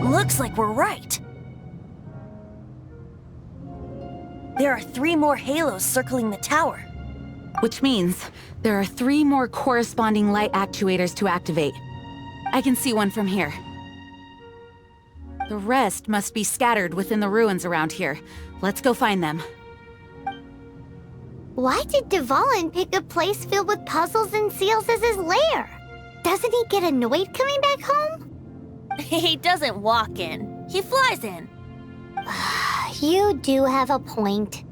Looks like we're right. There are 3 more halos circling the tower. Which means there are 3 more corresponding light actuators to activate. I can see one from here. The rest must be scattered within the ruins around here. Let's go find them. Why did Dvalin pick a place filled with puzzles and seals as his lair? Doesn't he get annoyed coming back home? He doesn't walk in. He flies in. You do have a point.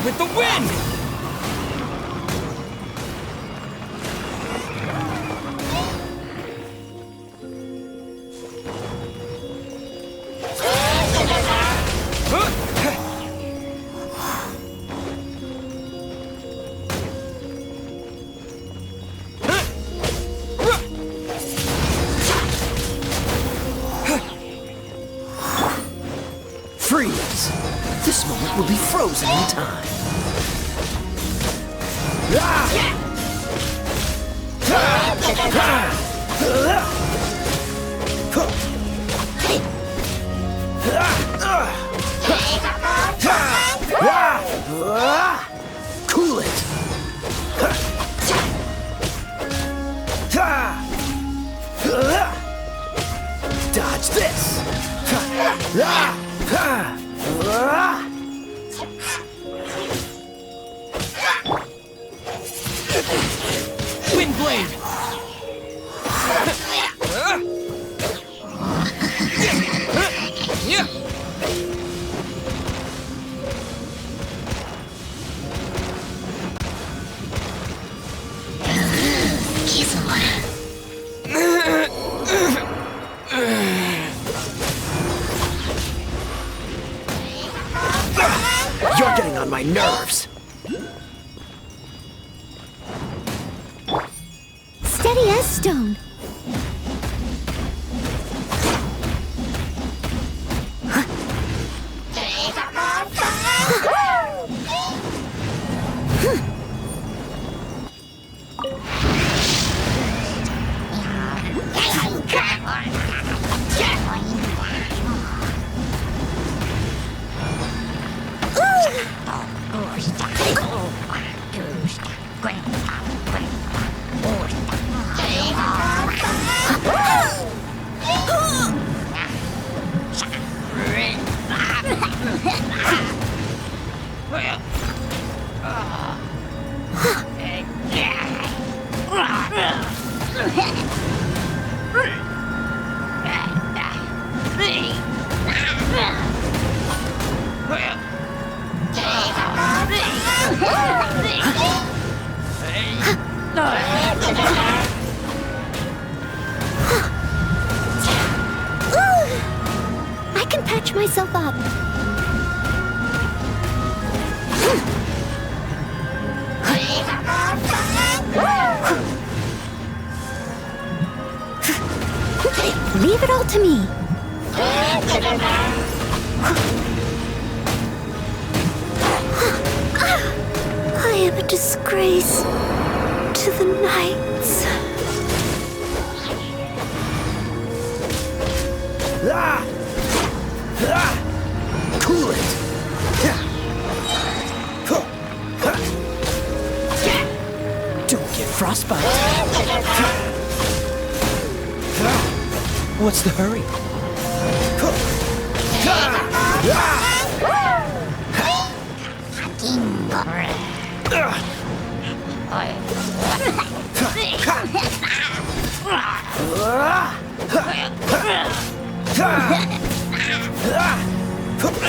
With the wind! Freeze! This moment will be frozen in time. Cool it! Dodge this! Wind blade! nerves. Steady as stone. I can patch myself up. Leave it all to me. I am a disgrace to the knights. Cool it. Don't get frostbite. What's the hurry?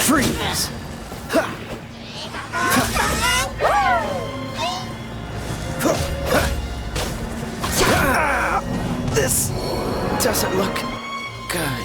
Freeze! This doesn't look good.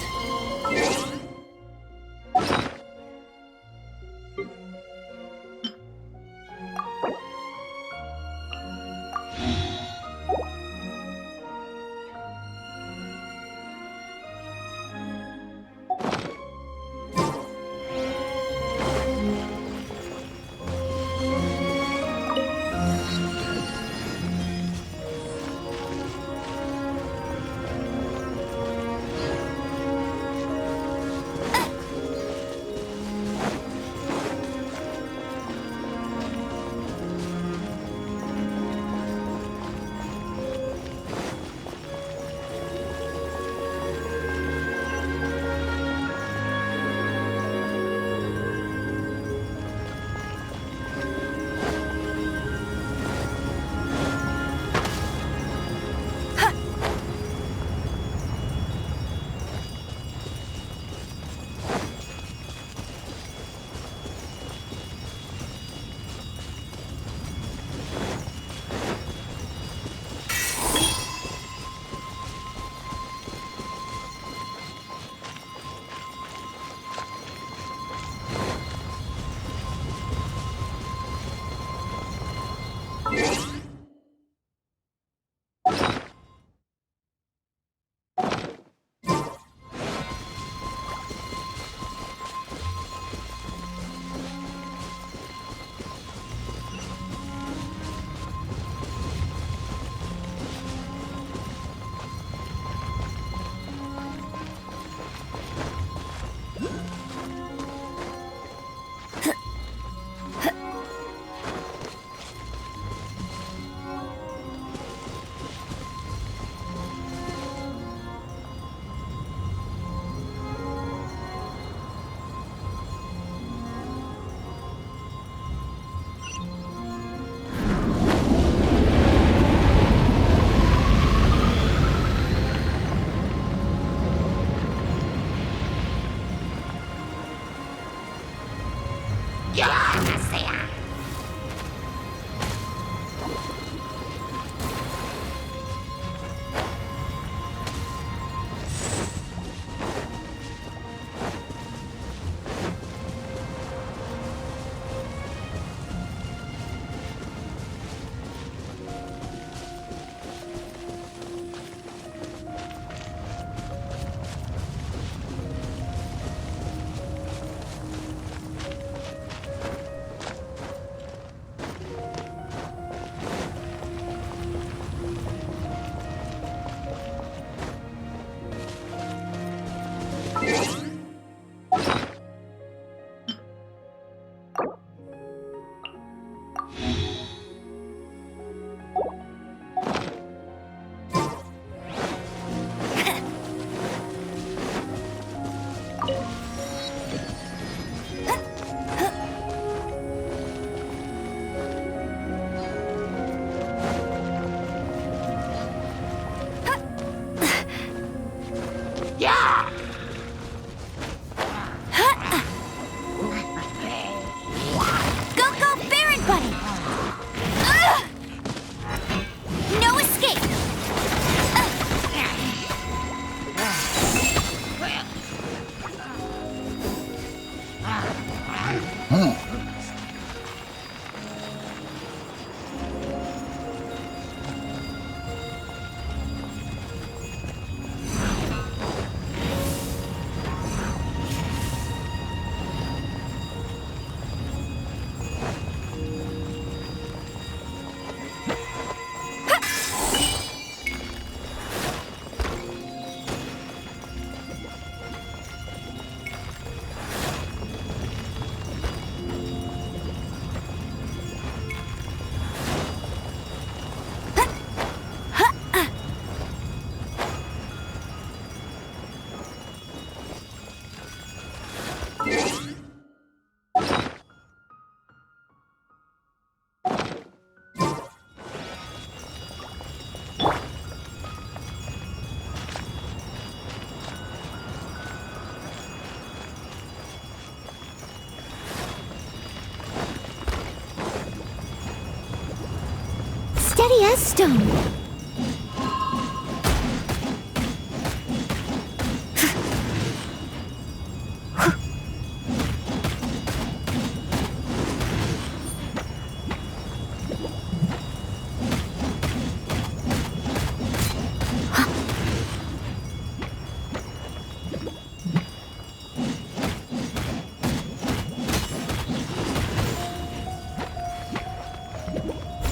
Steady as stone.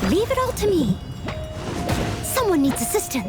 Leave it all to me. Someone needs assistance.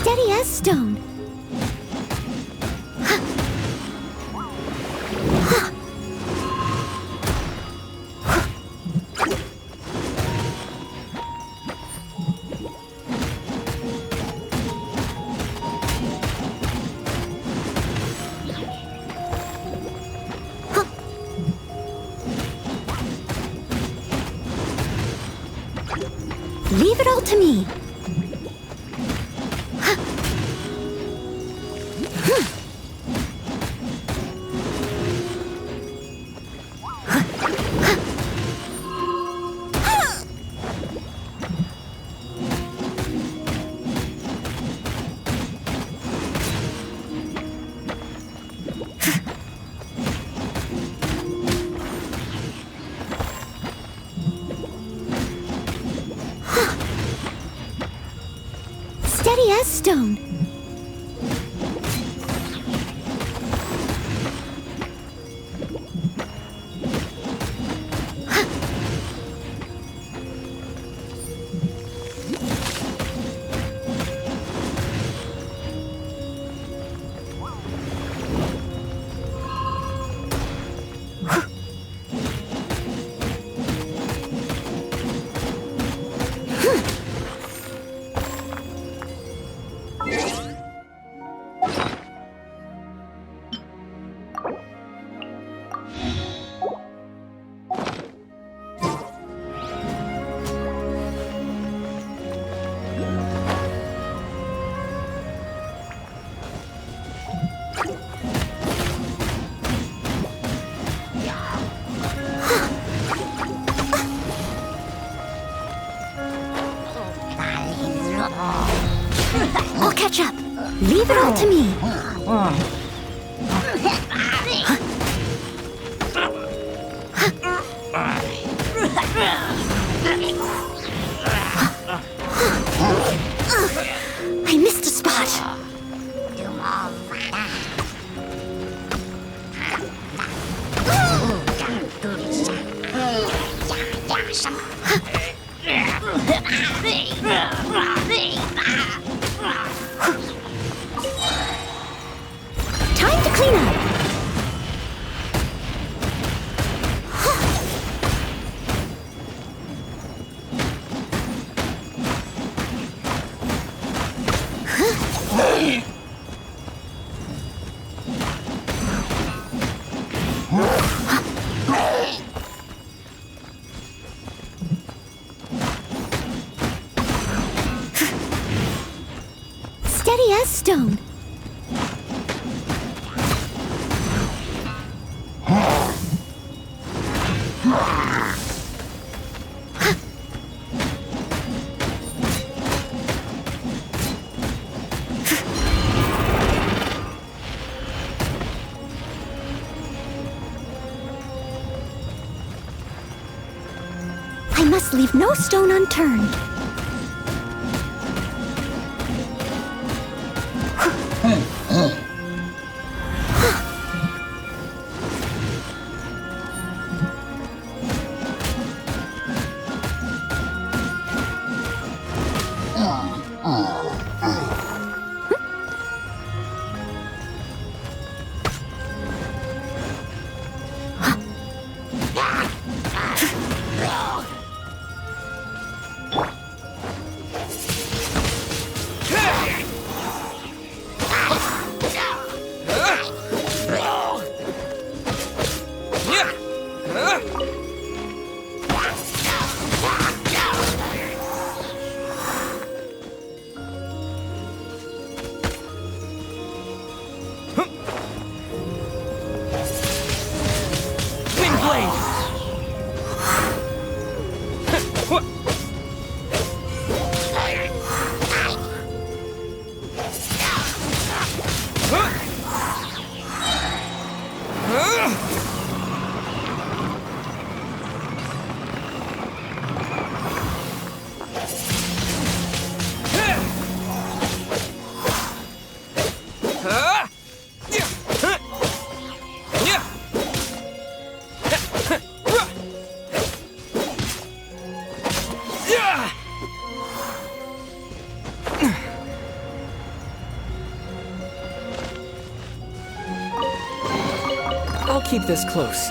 Steady as stone. Leave it all to me. Steady as stone. I'll catch up. Leave it all to me. I missed a spot. Time to clean up. Steady as stone. I must leave no stone unturned. I'll keep this close.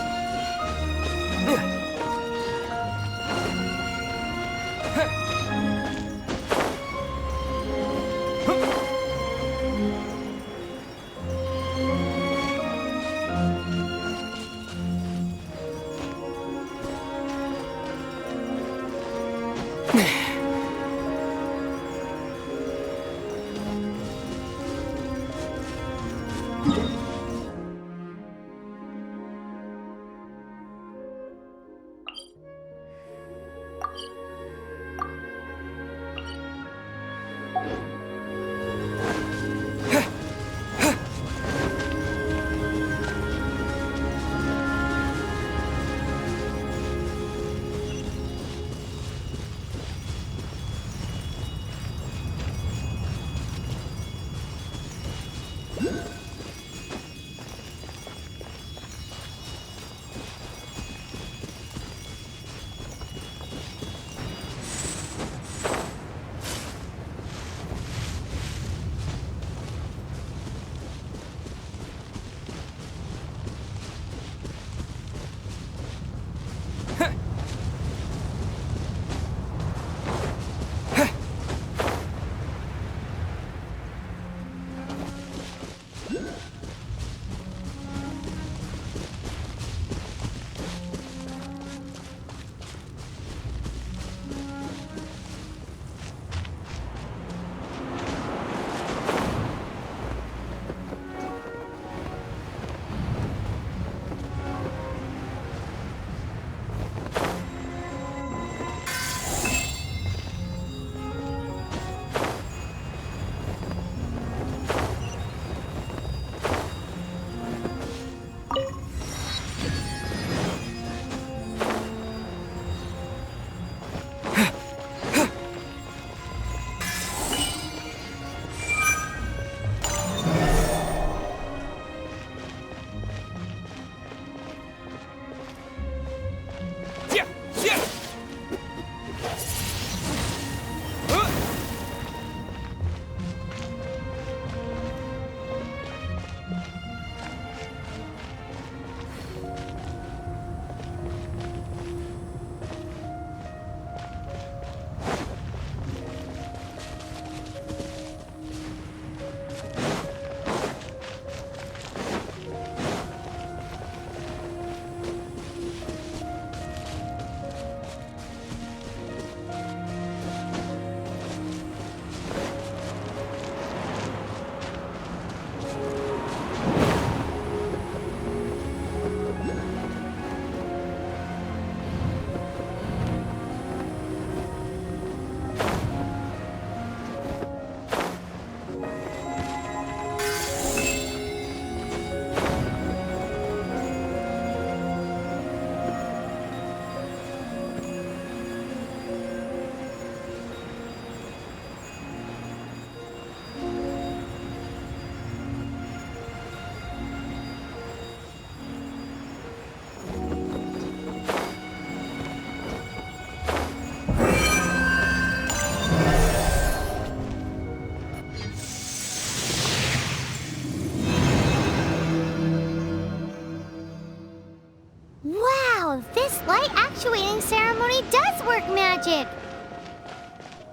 Wow, this light actuating ceremony does work magic!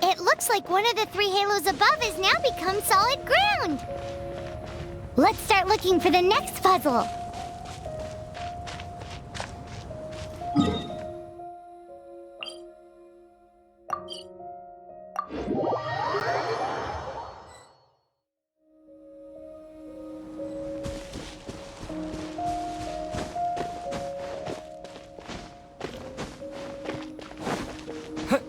It looks like one of the three halos above has now become solid ground! Let's start looking for the next puzzle! Huh.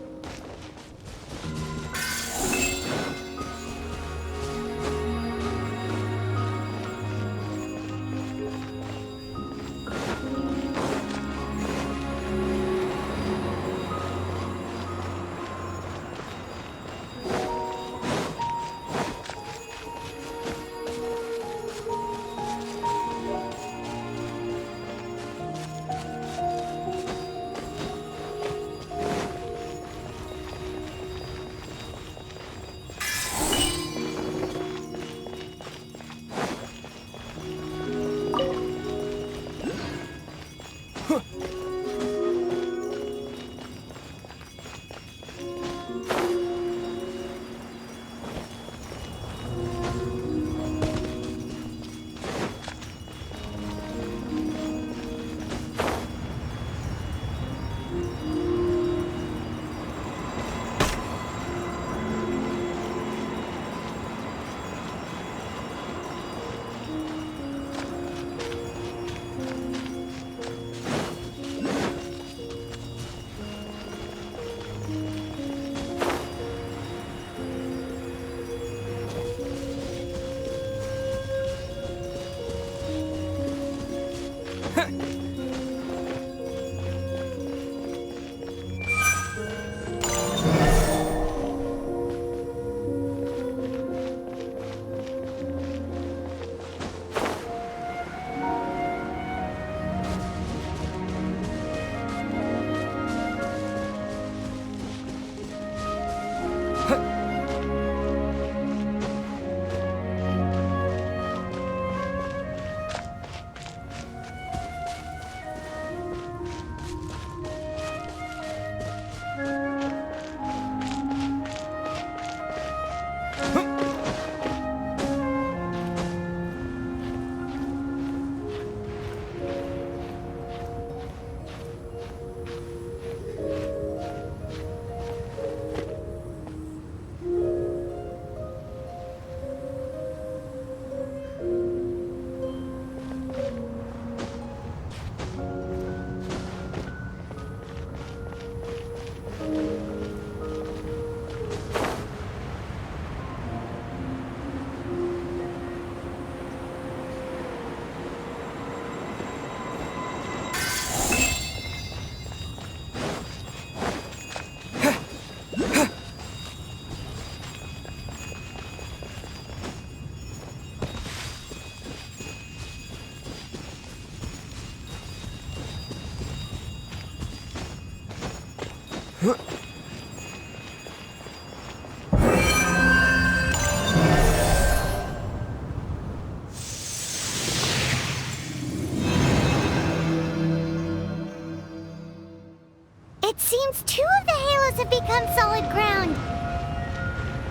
halos have become solid ground.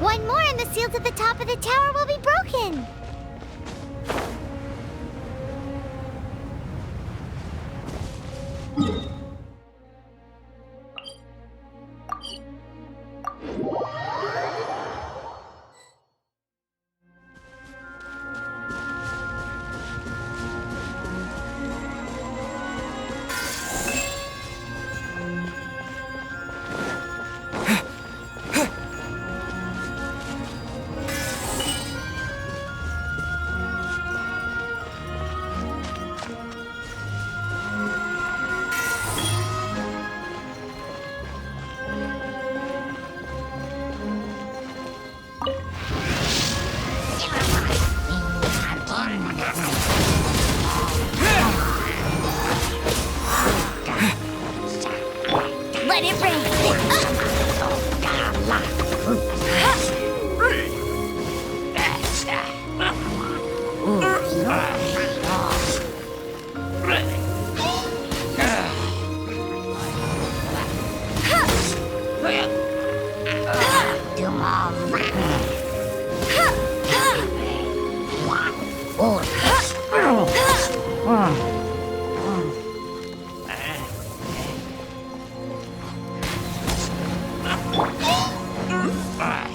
One more and the seals at the top of the tower will be broken. Let it rain!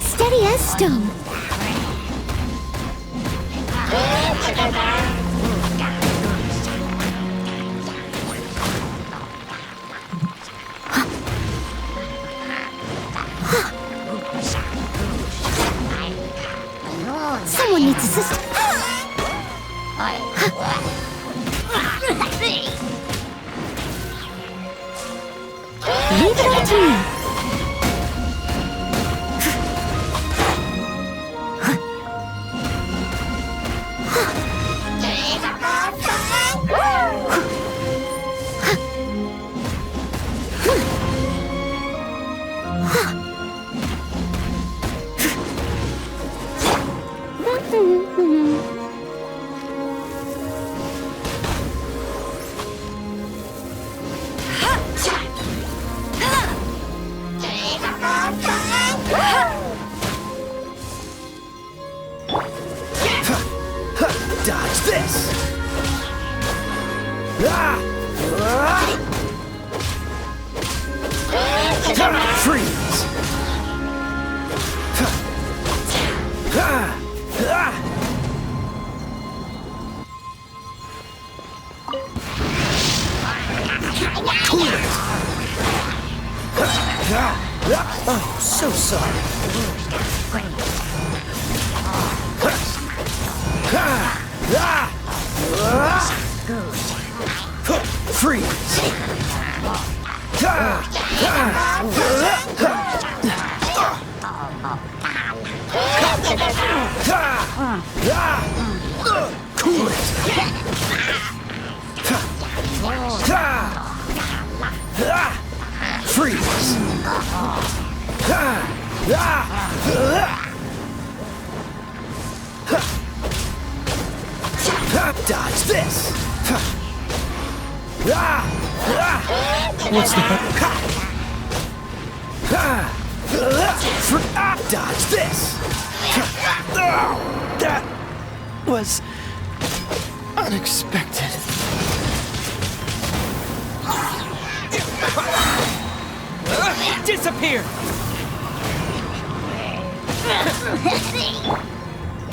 Steady as stone. Someone needs assistance. Leave it up to me. Dodge this! Freeze! Oh, so sorry. Freeze! Cool it! Freeze! Dodge this! What's the dodge this! That was unexpected. Disappear!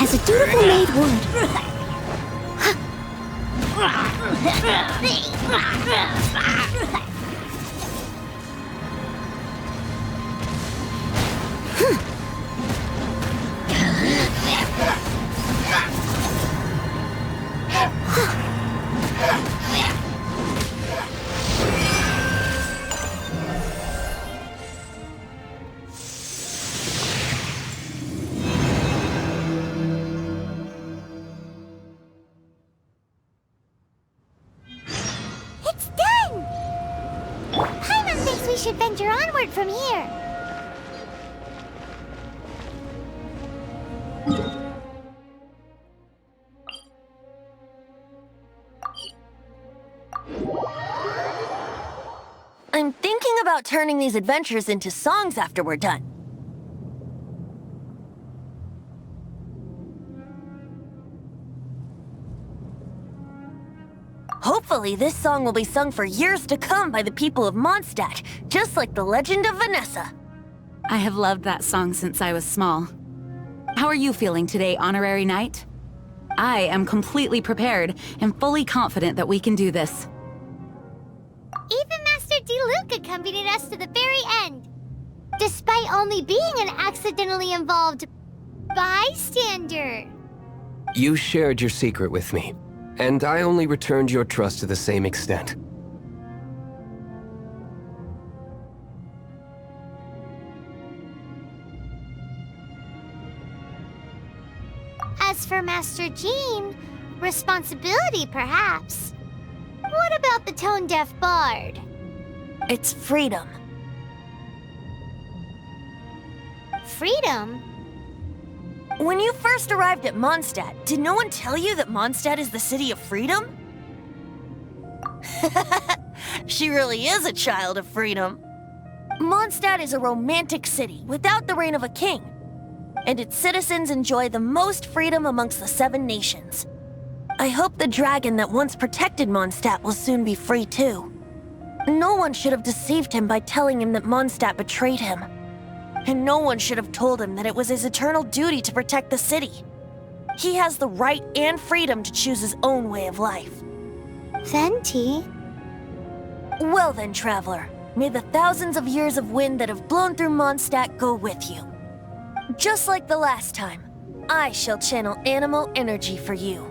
As a dutiful maid would. It's done! Paimon thinks we should venture onward from here. I'm thinking about about turning these adventures into songs after we're done? Hopefully, this song will be sung for years to come by the people of Mondstadt, just like the legend of Vanessa. I have loved that song since I was small. How are you feeling today, Honorary Knight? I am completely prepared and fully confident that we can do this. Even Master Diluc accompanied us to the very end, despite only being an accidentally involved bystander. You shared your secret with me, and I only returned your trust to the same extent. As for Master Jean, responsibility perhaps. What about the tone-deaf bard? It's freedom. Freedom? When you first arrived at Mondstadt, did no one tell you that Mondstadt is the city of freedom? She really is a child of freedom. Mondstadt is a romantic city without the reign of a king, and its citizens enjoy the most freedom amongst the 7 nations. I hope the dragon that once protected Mondstadt will soon be free too. No one should have deceived him by telling him that Mondstadt betrayed him. And no one should have told him that it was his eternal duty to protect the city. He has the right and freedom to choose his own way of life. Venti? Well then, traveler, may the thousands of years of wind that have blown through Mondstadt go with you. Just like the last time, I shall channel animal energy for you.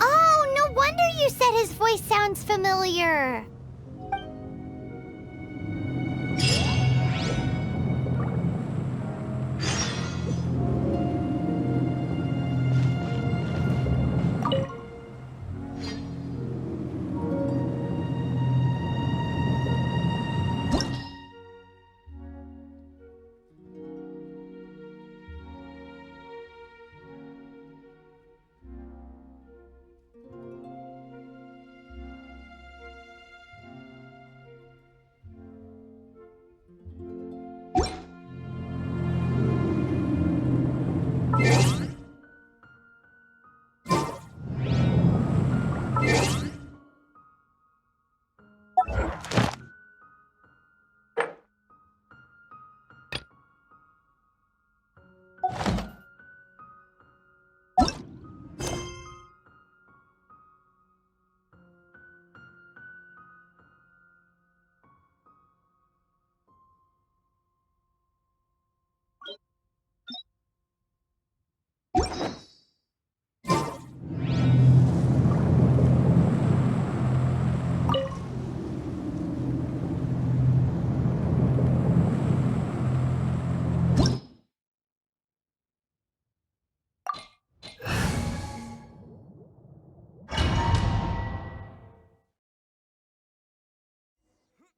Oh, no wonder you said his voice sounds familiar.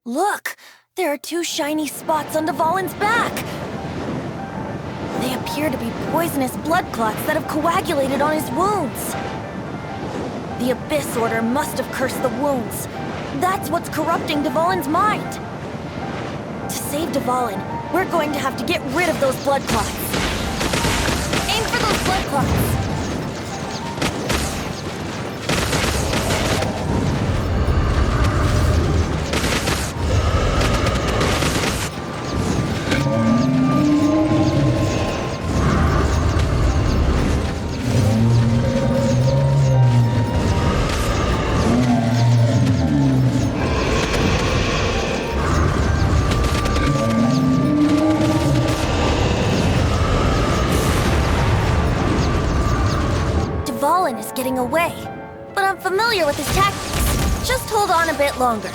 Look! There are 2 shiny spots on Dvalin's back! They appear to be poisonous blood clots that have coagulated on his wounds. The Abyss Order must have cursed the wounds. That's what's corrupting Dvalin's mind. To save Dvalin, we're going to have to get rid of those blood clots. Aim for those blood clots! Dvalin is getting away, but I'm familiar with his tactics. Just hold on a bit longer.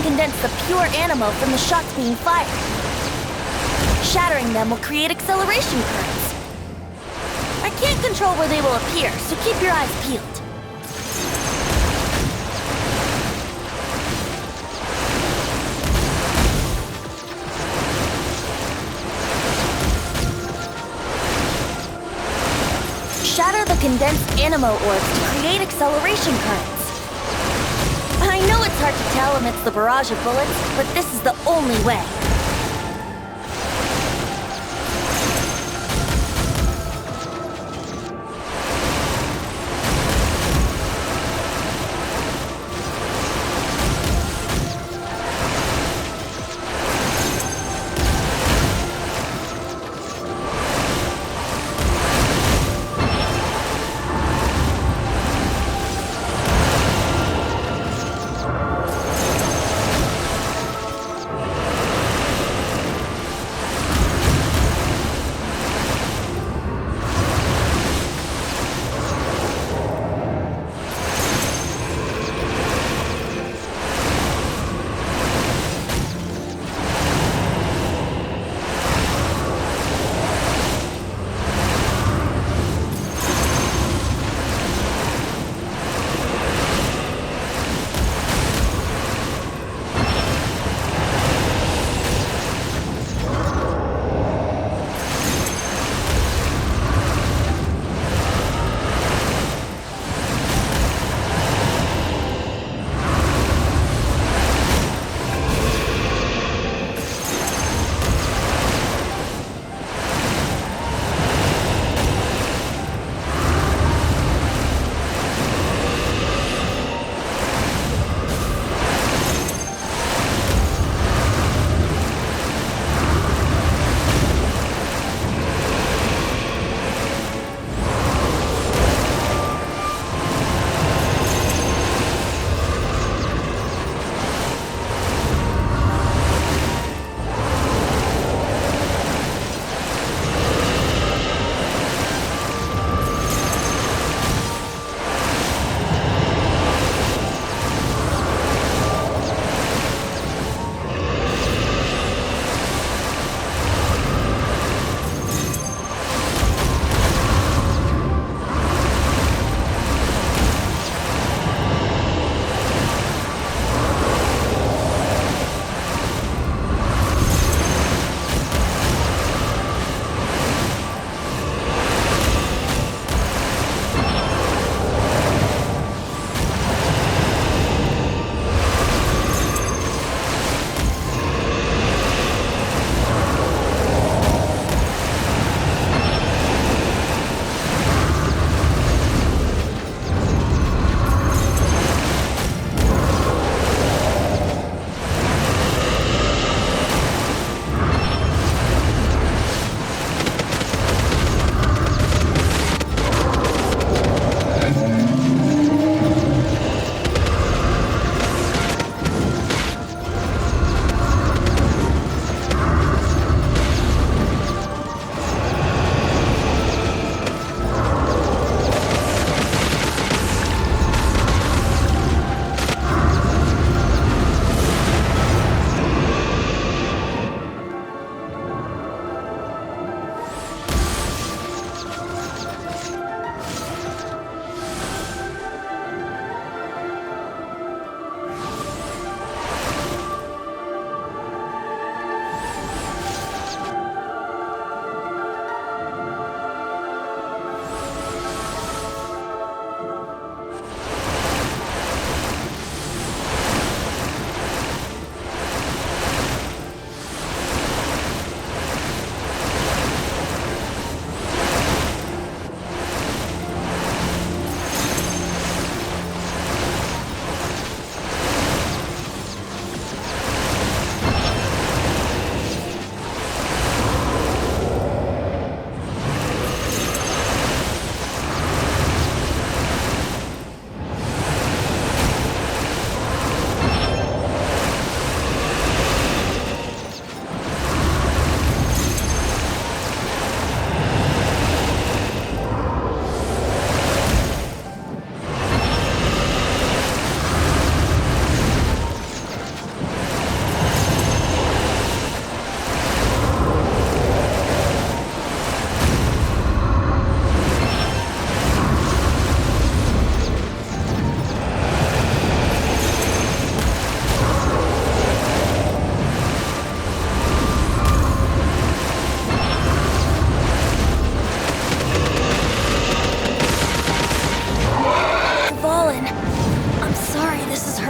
can condense the pure animo from the shots being fired. Shattering them will create acceleration currents. I can't control where they will appear, so keep your eyes peeled. Shatter the condensed animo orbs to create acceleration currents. I know it's hard to tell amidst the barrage of bullets, but this is the only way.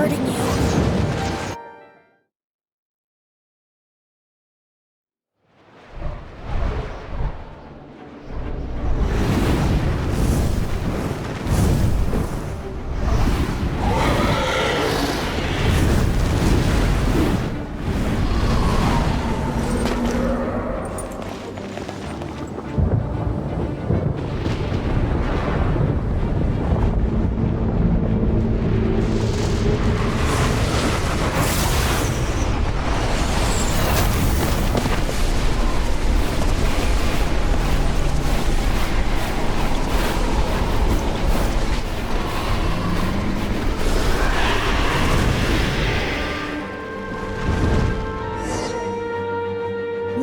hurting you.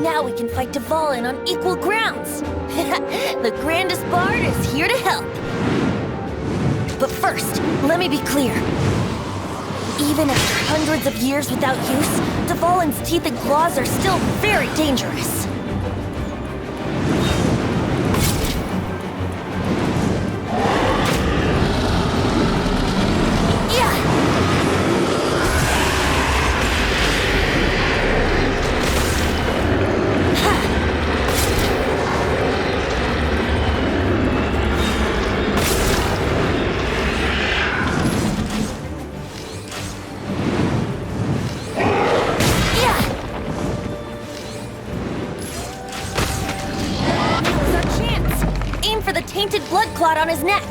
Now we can fight Dvalin on equal grounds. The grandest bard is here to help. But first, let me be clear. Even after hundreds of years without use, Dvalin's teeth and claws are still very dangerous. Tainted blood clot on his neck.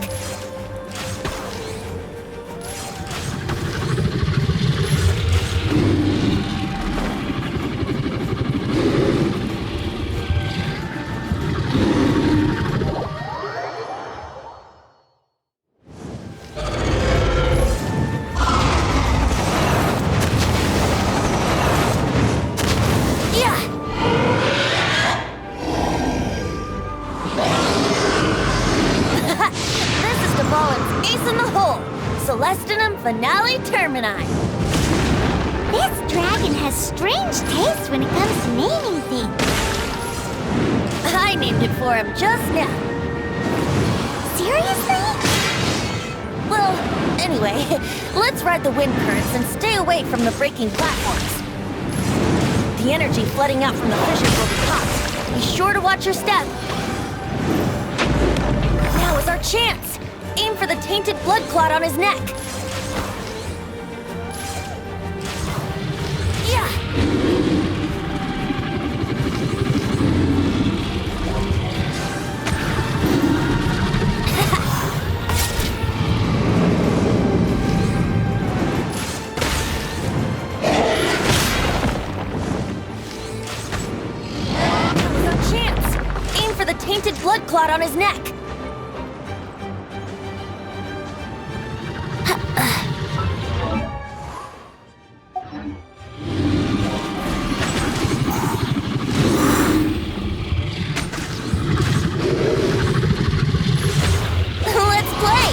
Finale Termini. This dragon has strange taste when it comes to naming things. I named it for him just now. Seriously? Well, anyway, let's ride the wind currents and stay away from the breaking platforms. The energy flooding out from the fissures will be hot. Be sure to watch your step. Now is our chance. Aim for the tainted blood clot on his neck. Tainted blood clot on his neck. Let's play.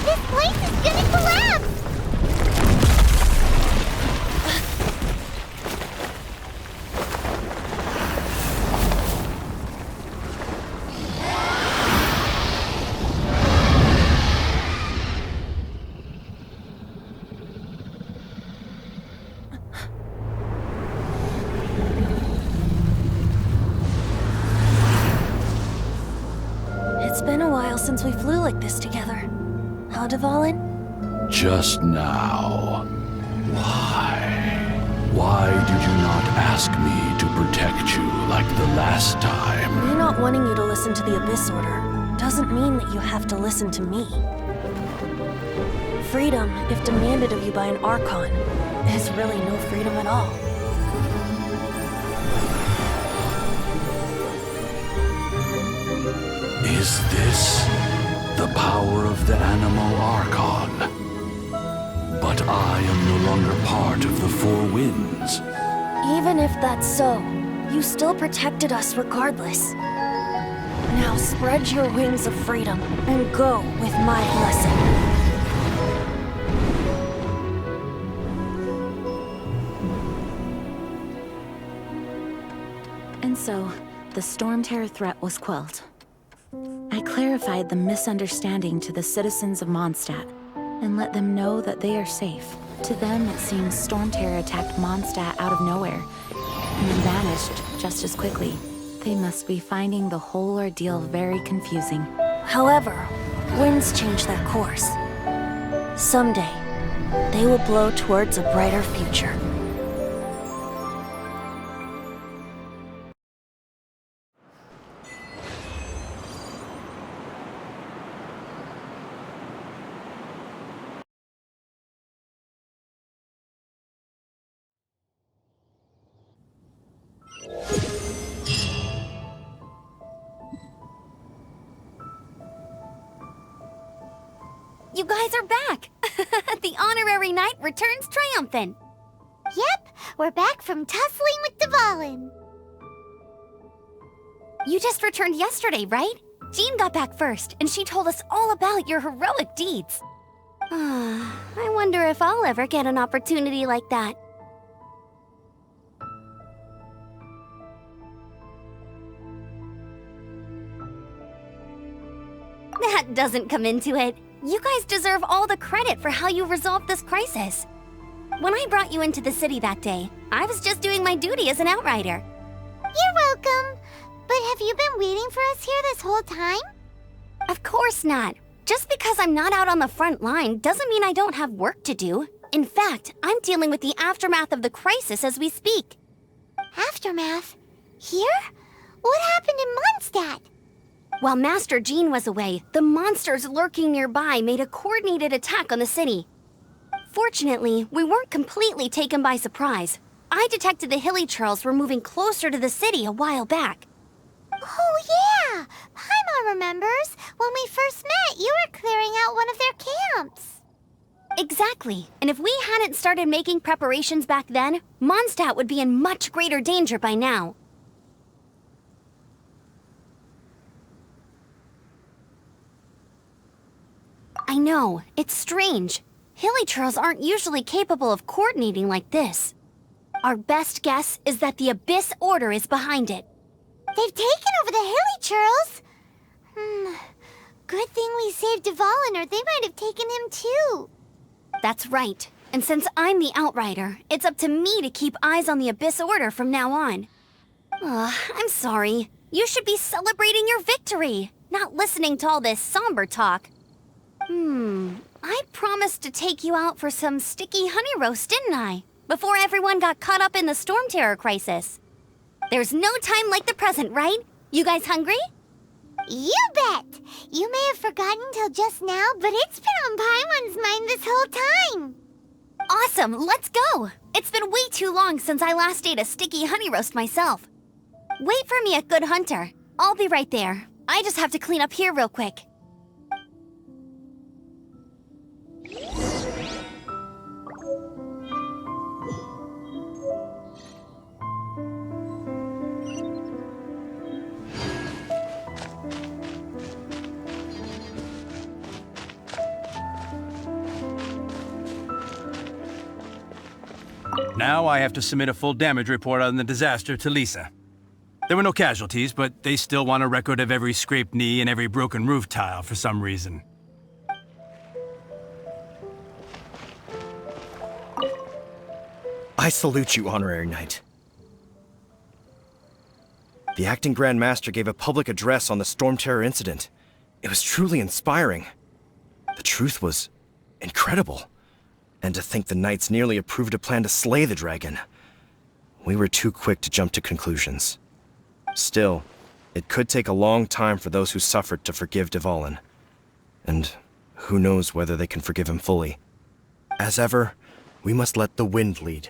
This place is gonna collapse! It's been a while since we flew like this together. How, Dvalin? Just now. Why? Why did you not ask me to protect you like the last time? Me not wanting you to listen to the Abyss Order doesn't mean that you have to listen to me. Freedom, if demanded of you by an Archon, is really no freedom at all. Is this the power of the Animal Archon? But I am no longer part of the Four Winds. Even if that's so, you still protected us regardless. Now spread your wings of freedom and go with my blessing. And so, the Storm Terror threat was quelled. I clarified the misunderstanding to the citizens of Mondstadt, and let them know that they are safe. To them, it seems Storm Terror attacked Mondstadt out of nowhere, and then vanished just as quickly. They must be finding the whole ordeal very confusing. However, winds change their course. Someday, they will blow towards a brighter future. You guys are back! The honorary knight returns triumphant. Yep, we're back from tussling with Dvalin. You just returned yesterday, right? Jean got back first, and she told us all about your heroic deeds. I wonder if I'll ever get an opportunity like that. That doesn't come into it. You guys deserve all the credit for how you resolved this crisis. When I brought you into the city that day, I was just doing my duty as an outrider. You're welcome. But have you been waiting for us here this whole time? Of course not. Just because I'm not out on the front line doesn't mean I don't have work to do. In fact, I'm dealing with the aftermath of the crisis as we speak. Aftermath? Here? What happened in Mondstadt? While Master Jean was away, the monsters lurking nearby made a coordinated attack on the city. Fortunately, we weren't completely taken by surprise. I detected the Hilly Churls were moving closer to the city a while back. Oh yeah! Paimon remembers. When we first met, you were clearing out one of their camps. Exactly. And if we hadn't started making preparations back then, Mondstadt would be in much greater danger by now. I know, it's strange. Hilly Churls aren't usually capable of coordinating like this. Our best guess is that the Abyss Order is behind it. They've taken over the Hilly Churls? Good thing we saved Dvalin, or they might have taken him too. That's right. And since I'm the Outrider, it's up to me to keep eyes on the Abyss Order from now on. I'm sorry. You should be celebrating your victory, not listening to all this somber talk. I promised to take you out for some sticky honey roast, didn't I? Before everyone got caught up in the Storm Terror crisis. There's no time like the present, right? You guys hungry? You bet! You may have forgotten till just now, but it's been on Paimon's mind this whole time. Awesome, let's go! It's been way too long since I last ate a sticky honey roast myself. Wait for me at Good Hunter. I'll be right there. I just have to clean up here real quick. Now I have to submit a full damage report on the disaster to Lisa. There were no casualties, but they still want a record of every scraped knee and every broken roof tile for some reason. I salute you, Honorary Knight. The Acting Grand Master gave a public address on the Storm Terror incident. It was truly inspiring. The truth was incredible. And to think the Knights nearly approved a plan to slay the dragon. We were too quick to jump to conclusions. Still, it could take a long time for those who suffered to forgive Dvalin. And who knows whether they can forgive him fully. As ever, we must let the wind lead.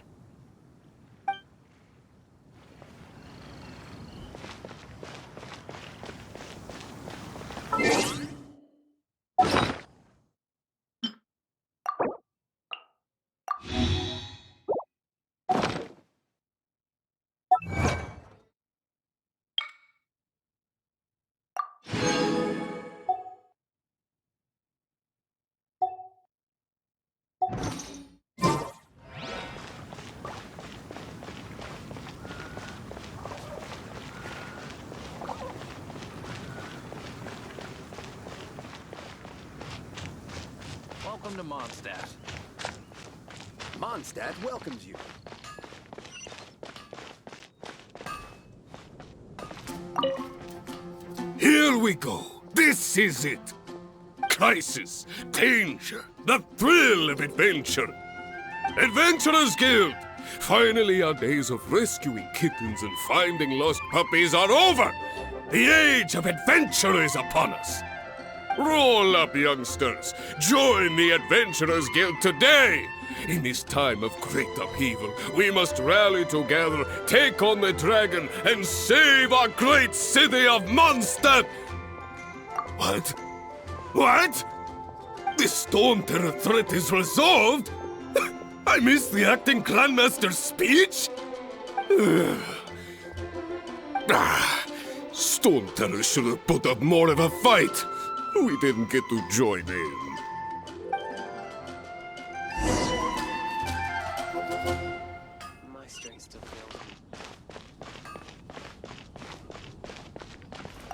to Mondstadt. Mondstadt welcomes you. Here we go. This is it. Crisis, danger, the thrill of adventure. Adventurers Guild! Finally, our days of rescuing kittens and finding lost puppies are over! The age of adventure is upon us! Roll up, youngsters! Join the Adventurers Guild today! In this time of great upheaval, we must rally together, take on the dragon, and save our great city of Mondstadt! What? What? The Storm Terror threat is resolved? I missed the acting Grandmaster's speech? Storm Terror should have put up more of a fight. We didn't get to join in. My strength still fails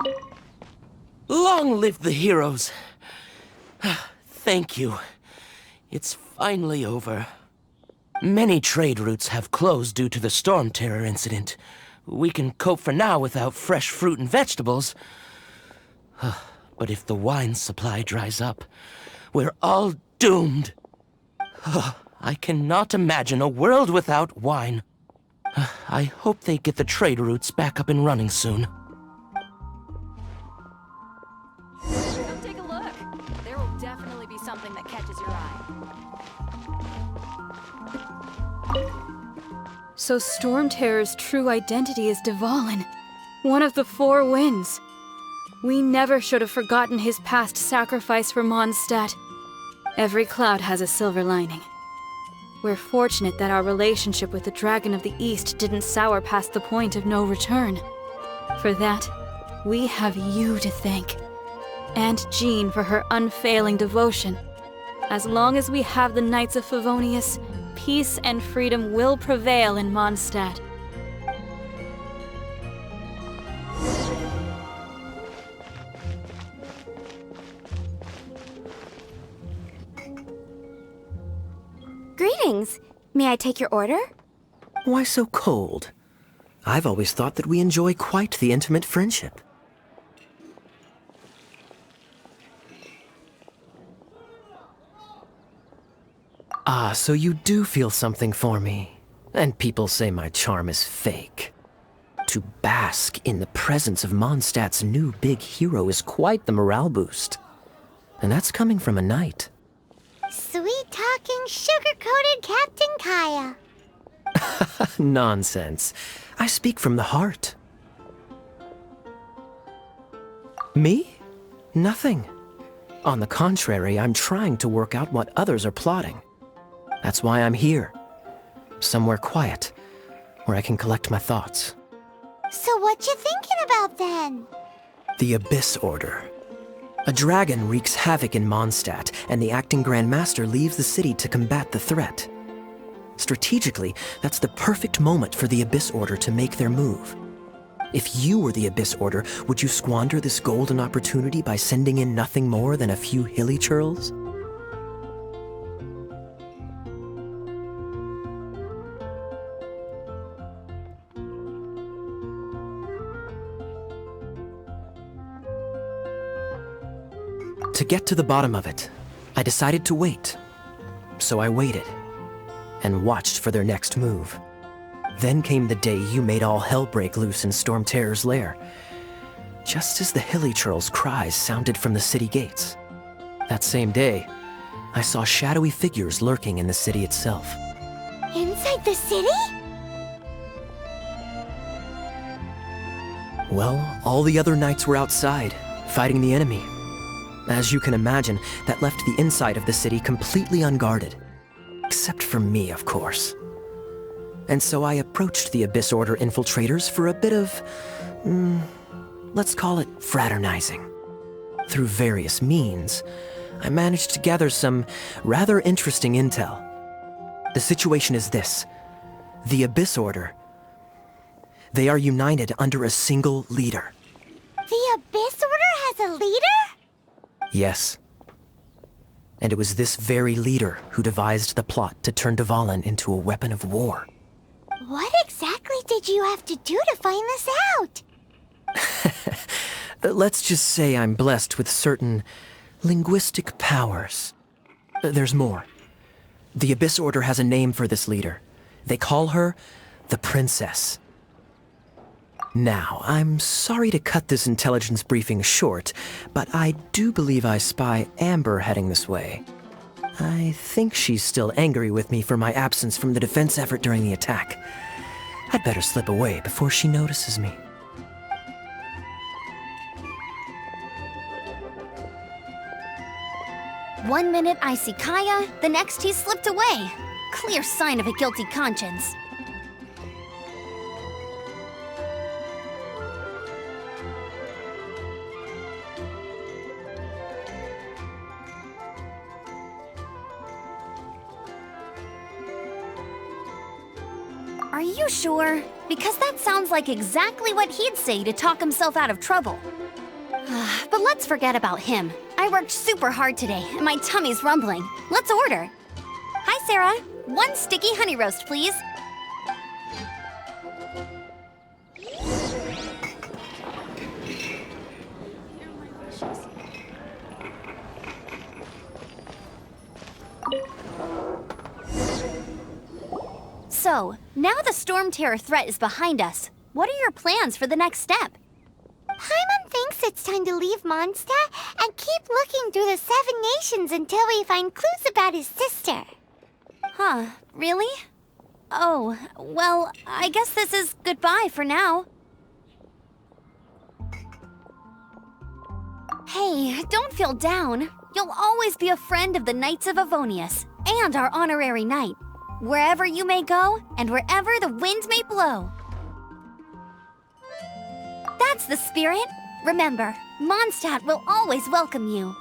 me. Long live the heroes. Thank you. It's finally over. Many trade routes have closed due to the Storm Terror incident. We can cope for now without fresh fruit and vegetables. But if the wine supply dries up, we're all doomed. I cannot imagine a world without wine. I hope they get the trade routes back up and running soon. Come take a look. There will definitely be something that catches your eye. So Storm Terror's true identity is Dvalin, one of the Four Winds. We never should have forgotten his past sacrifice for Mondstadt. Every cloud has a silver lining. We're fortunate that our relationship with the Dragon of the East didn't sour past the point of no return. For that, we have you to thank. And Jean for her unfailing devotion. As long as we have the Knights of Favonius, peace and freedom will prevail in Mondstadt. Greetings. May I take your order? Why so cold? I've always thought that we enjoy quite the intimate friendship. Ah, so you do feel something for me. And people say my charm is fake. To bask in the presence of Mondstadt's new big hero is quite the morale boost. And that's coming from a knight. Sweet-talking, sugar-coated Captain Kaya. Nonsense. I speak from the heart. Me? Nothing. On the contrary, I'm trying to work out what others are plotting. That's why I'm here. Somewhere quiet, where I can collect my thoughts. So what you thinking about then? The Abyss Order. A dragon wreaks havoc in Mondstadt, and the acting Grand Master leaves the city to combat the threat. Strategically, that's the perfect moment for the Abyss Order to make their move. If you were the Abyss Order, would you squander this golden opportunity by sending in nothing more than a few hilly churls? To get to the bottom of it, I decided to wait. So I waited, and watched for their next move. Then came the day you made all hell break loose in Storm Terror's lair, just as the hilly churl's cries sounded from the city gates. That same day, I saw shadowy figures lurking in the city itself. Inside the city? Well, all the other knights were outside, fighting the enemy. As you can imagine, that left the inside of the city completely unguarded. Except for me, of course. And so I approached the Abyss Order infiltrators for a bit of, let's call it fraternizing. Through various means, I managed to gather some rather interesting intel. The situation is this. The Abyss Order, they are united under a single leader. The Abyss Order has a leader? Yes. And it was this very leader who devised the plot to turn Dvalin into a weapon of war. What exactly did you have to do to find this out? Let's just say I'm blessed with certain linguistic powers. There's more. The Abyss Order has a name for this leader. They call her the Princess. Now, I'm sorry to cut this intelligence briefing short, but I do believe I spy Amber heading this way. I think she's still angry with me for my absence from the defense effort during the attack. I'd better slip away before she notices me. One minute I see Kaya, the next he's slipped away. Clear sign of a guilty conscience. Are you sure? Because that sounds like exactly what he'd say to talk himself out of trouble. But let's forget about him. I worked super hard today, and my tummy's rumbling. Let's order. Hi, Sarah. 1 sticky honey roast, please. So, now the Storm Terror threat is behind us. What are your plans for the next step? Paimon thinks it's time to leave Mondstadt and keep looking through the 7 nations until we find clues about his sister. Huh, really? Oh, well, I guess this is goodbye for now. Hey, don't feel down. You'll always be a friend of the Knights of Avonius and our honorary knight. Wherever you may go, and wherever the wind may blow. That's the spirit. Remember, Mondstadt will always welcome you.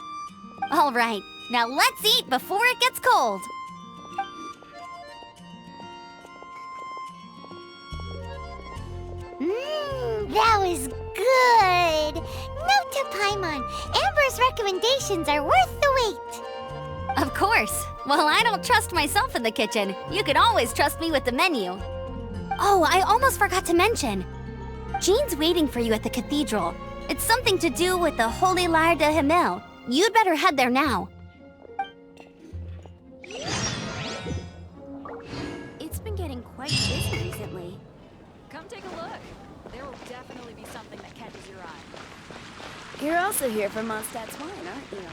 All right, now let's eat before it gets cold. That was good. Note to Paimon, Amber's recommendations are worth the wait. Of course. Well, I don't trust myself in the kitchen. You can always trust me with the menu. Oh, I almost forgot to mention. Jean's waiting for you at the cathedral. It's something to do with the Holy Lyre de Himmel. You'd better head there now. It's been getting quite busy recently. Come take a look. There will definitely be something that catches your eye. You're also here for Mondstadt's wine, aren't you?